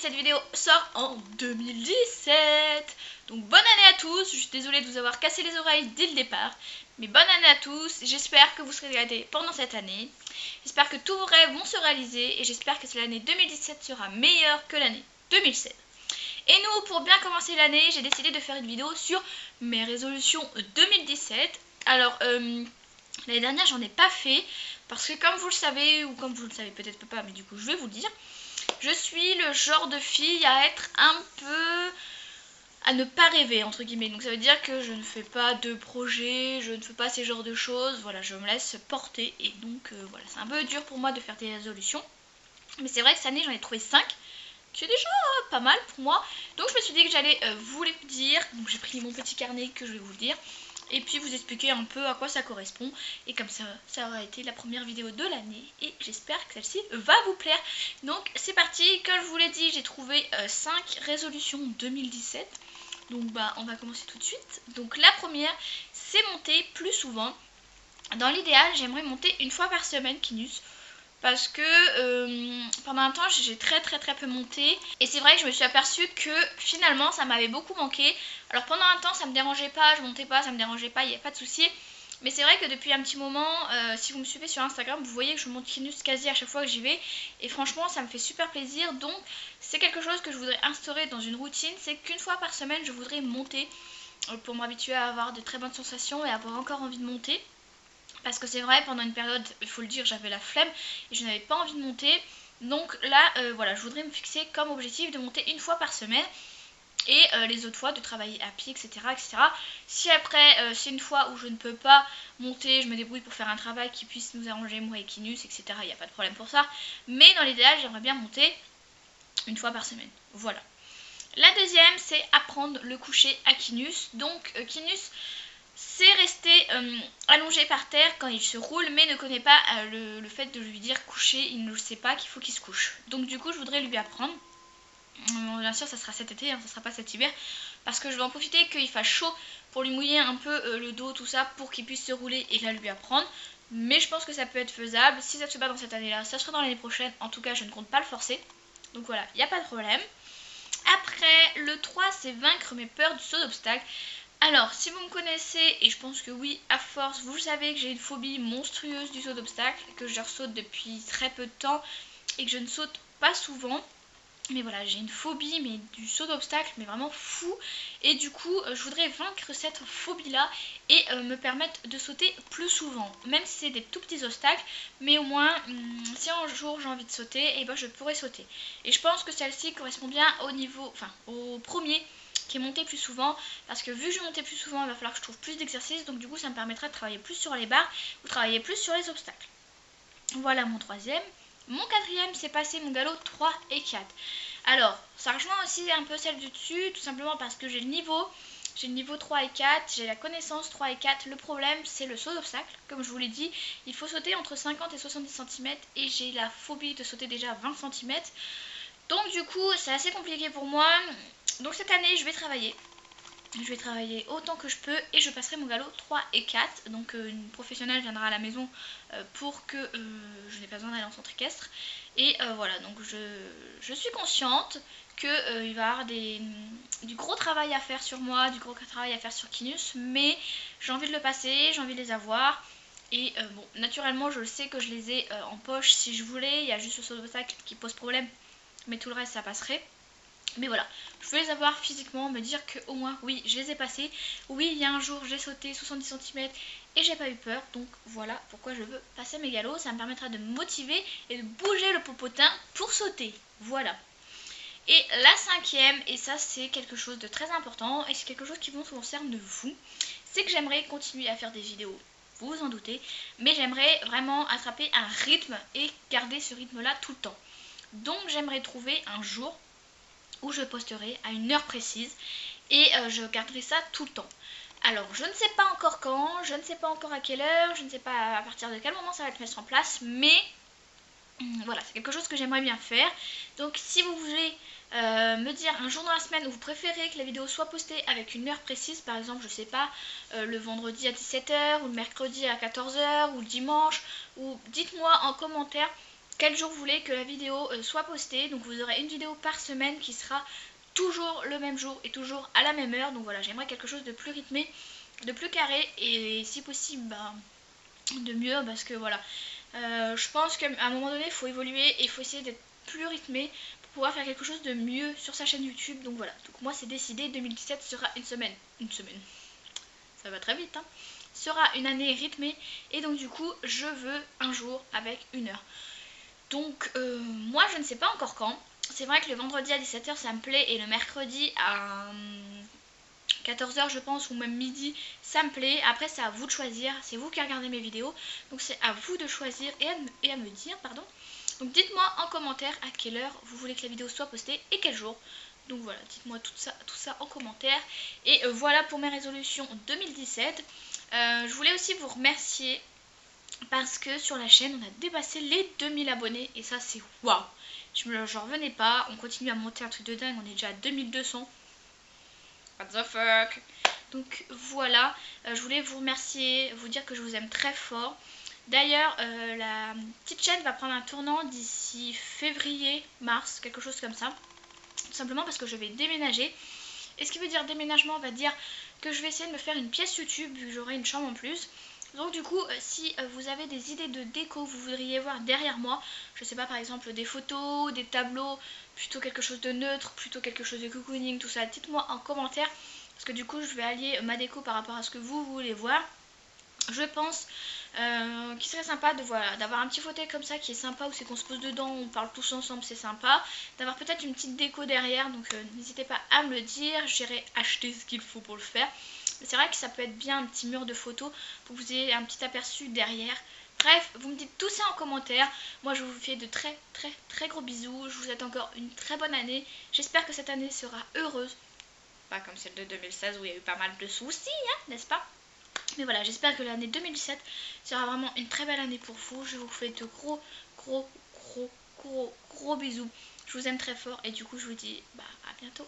cette vidéo sort en 2017. Donc bonne année à tous, je suis désolée de vous avoir cassé les oreilles dès le départ. Mais bonne année à tous, j'espère que vous serez gâtés pendant cette année. J'espère que tous vos rêves vont se réaliser et j'espère que l'année 2017 sera meilleure que l'année 2016. Et nous, pour bien commencer l'année, j'ai décidé de faire une vidéo sur mes résolutions 2017. Alors, l'année dernière, j'en ai pas fait parce que comme vous le savez, ou comme vous le savez peut-être pas, mais du coup je vais vous le dire, je suis le genre de fille à être un peu... à ne pas rêver entre guillemets. Donc ça veut dire que je ne fais pas de projet, je ne fais pas ces genres de choses. Voilà, je me laisse porter et donc voilà, c'est un peu dur pour moi de faire des résolutions. Mais c'est vrai que cette année j'en ai trouvé 5, qui est déjà pas mal pour moi. Donc je me suis dit que j'allais vous les dire. Donc j'ai pris mon petit carnet que je vais vous le dire. Et puis vous expliquer un peu à quoi ça correspond. Et comme ça, ça aura été la première vidéo de l'année. Et j'espère que celle-ci va vous plaire. Donc c'est parti, comme je vous l'ai dit, j'ai trouvé 5 résolutions 2017. Donc on va commencer tout de suite. Donc la première, c'est monter plus souvent. Dans l'idéal, j'aimerais monter une fois par semaine Kinus. Parce que pendant un temps j'ai très peu monté. Et c'est vrai que je me suis aperçue que finalement ça m'avait beaucoup manqué. Alors pendant un temps ça me dérangeait pas, je montais pas, ça me dérangeait pas, il n'y a pas de souci. Mais c'est vrai que depuis un petit moment, si vous me suivez sur Instagram, vous voyez que je monte Kinus quasi à chaque fois que j'y vais. Et franchement ça me fait super plaisir. Donc c'est quelque chose que je voudrais instaurer dans une routine. C'est qu'une fois par semaine je voudrais monter pour m'habituer à avoir de très bonnes sensations et avoir encore envie de monter. Parce que c'est vrai, pendant une période, il faut le dire, j'avais la flemme et je n'avais pas envie de monter. Donc là, voilà, je voudrais me fixer comme objectif de monter une fois par semaine. Et les autres fois, de travailler à pied, etc. etc. Si après, c'est une fois où je ne peux pas monter, je me débrouille pour faire un travail qui puisse nous arranger, moi et Kinus, etc. Il n'y a pas de problème pour ça. Mais dans l'idéal, j'aimerais bien monter une fois par semaine. Voilà. La deuxième, c'est apprendre le coucher à Kinus. Donc, Kinus... c'est rester allongé par terre quand il se roule, mais ne connaît pas le fait de lui dire coucher, il ne sait pas qu'il faut qu'il se couche. Donc du coup je voudrais lui apprendre. Bien sûr ça sera cet été, hein, ça sera pas cet hiver, parce que je vais en profiter qu'il fasse chaud pour lui mouiller un peu le dos, tout ça, pour qu'il puisse se rouler et là lui apprendre. Mais je pense que ça peut être faisable. Si ça ne se fait pas dans cette année là, ça sera dans l'année prochaine. En tout cas je ne compte pas le forcer. Donc voilà, il n'y a pas de problème. Après, le 3, c'est vaincre mes peurs du saut d'obstacle. Alors, si vous me connaissez, et je pense que oui, à force, vous savez que j'ai une phobie monstrueuse du saut d'obstacle, que je saute depuis très peu de temps, et que je ne saute pas souvent. Mais voilà, j'ai une phobie mais du saut d'obstacle, mais vraiment fou. Et du coup, je voudrais vaincre cette phobie-là et me permettre de sauter plus souvent. Même si c'est des tout petits obstacles, mais au moins, si un jour j'ai envie de sauter, et ben je pourrais sauter. Et je pense que celle-ci correspond bien au niveau, enfin au premier, qui est monté plus souvent, parce que vu que je vais monter plus souvent, il va falloir que je trouve plus d'exercices, donc du coup ça me permettra de travailler plus sur les barres ou travailler plus sur les obstacles. Voilà mon troisième. Mon quatrième, c'est passer mon galop 3 et 4. Alors, ça rejoint aussi un peu celle du dessus, tout simplement parce que j'ai le niveau 3 et 4, j'ai la connaissance 3 et 4. Le problème, c'est le saut d'obstacle. Comme je vous l'ai dit, il faut sauter entre 50 et 70 cm et j'ai la phobie de sauter déjà 20 cm. Donc du coup, c'est assez compliqué pour moi. Donc cette année, je vais travailler. Je vais travailler autant que je peux et je passerai mon galop 3 et 4. Donc une professionnelle viendra à la maison pour que je n'ai pas besoin d'aller en centre équestre. Et voilà, donc je suis consciente qu'il va y avoir du gros travail à faire sur moi, du gros travail à faire sur Kinus. Mais j'ai envie de le passer, j'ai envie de les avoir. Et bon, naturellement, je sais que je les ai en poche si je voulais. Il y a juste le saut d'obstacle qui pose problème. Mais tout le reste, ça passerait. Mais voilà, je veux les avoir physiquement, me dire que au moins, oui, je les ai passés. Oui, il y a un jour, j'ai sauté 70 cm et j'ai pas eu peur. Donc voilà pourquoi je veux passer mes galops. Ça me permettra de me motiver et de bouger le popotin pour sauter. Voilà. Et la cinquième, et ça c'est quelque chose de très important, et c'est quelque chose qui vous concerne de vous, c'est que j'aimerais continuer à faire des vidéos. Vous vous en doutez, mais j'aimerais vraiment attraper un rythme et garder ce rythme-là tout le temps. Donc j'aimerais trouver un jour où je posterai à une heure précise et je garderai ça tout le temps. Alors je ne sais pas encore quand, je ne sais pas encore à quelle heure, je ne sais pas à partir de quel moment ça va être mis en place, mais voilà, c'est quelque chose que j'aimerais bien faire. Donc si vous voulez me dire un jour dans la semaine où vous préférez que la vidéo soit postée avec une heure précise, par exemple je sais pas, le vendredi à 17 h ou le mercredi à 14 h ou le dimanche, ou dites-moi en commentaire quel jour vous voulez que la vidéo soit postée. Donc vous aurez une vidéo par semaine qui sera toujours le même jour et toujours à la même heure. Donc voilà, j'aimerais quelque chose de plus rythmé, de plus carré et si possible de mieux, parce que voilà, je pense qu'à un moment donné il faut évoluer et il faut essayer d'être plus rythmé pour pouvoir faire quelque chose de mieux sur sa chaîne YouTube. Donc voilà, donc moi c'est décidé, 2017 sera une semaine, ça va très vite hein, sera une année rythmée et donc du coup je veux un jour avec une heure. Donc moi je ne sais pas encore quand. C'est vrai que le vendredi à 17 h ça me plaît et le mercredi à 14 h je pense, ou même midi, ça me plaît. Après c'est à vous de choisir, c'est vous qui regardez mes vidéos, donc c'est à vous de choisir et à me dire, pardon. Donc dites-moi en commentaire à quelle heure vous voulez que la vidéo soit postée et quel jour. Donc voilà, dites-moi tout ça en commentaire. Et voilà pour mes résolutions 2017. Je voulais aussi vous remercier parce que sur la chaîne on a dépassé les 2000 abonnés et ça c'est waouh. J'en revenais pas, on continue à monter un truc de dingue, on est déjà à 2200. What the fuck. Donc voilà, je voulais vous remercier, vous dire que je vous aime très fort. D'ailleurs la petite chaîne va prendre un tournant d'ici février, mars, quelque chose comme ça. Tout simplement parce que je vais déménager. Et ce qui veut dire déménagement va dire que je vais essayer de me faire une pièce YouTube vu que j'aurai une chambre en plus. Donc du coup si vous avez des idées de déco que vous voudriez voir derrière moi, je sais pas, par exemple des photos, des tableaux, plutôt quelque chose de neutre, plutôt quelque chose de cocooning, tout ça, dites-moi en commentaire. Parce que du coup je vais allier ma déco par rapport à ce que vous voulez voir. Je pense qu'il serait sympa de voilà, d'avoir un petit fauteuil comme ça qui est sympa, où c'est qu'on se pose dedans, on parle tous ensemble, c'est sympa. D'avoir peut-être une petite déco derrière, donc n'hésitez pas à me le dire, j'irai acheter ce qu'il faut pour le faire. Mais c'est vrai que ça peut être bien un petit mur de photos pour que vous ayez un petit aperçu derrière. Bref, vous me dites tout ça en commentaire. Moi je vous fais de très gros bisous. Je vous souhaite encore une très bonne année. J'espère que cette année sera heureuse. Pas comme celle de 2016 où il y a eu pas mal de soucis, hein, n'est-ce pas? Mais voilà, j'espère que l'année 2017 sera vraiment une très belle année pour vous. Je vous fais de gros bisous. Je vous aime très fort et du coup je vous dis à bientôt.